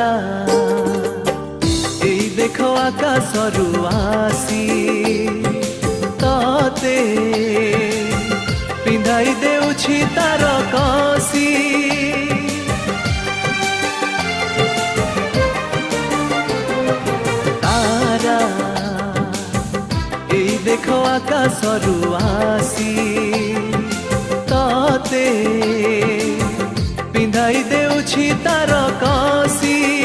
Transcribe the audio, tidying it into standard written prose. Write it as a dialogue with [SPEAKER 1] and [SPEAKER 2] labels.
[SPEAKER 1] तारा एई देखो आकाशरू आसी तते पिंधाई देउछि तार कसी तारा एई देखो आकाशरू आसी तते पिंधाई देउछि तार कसी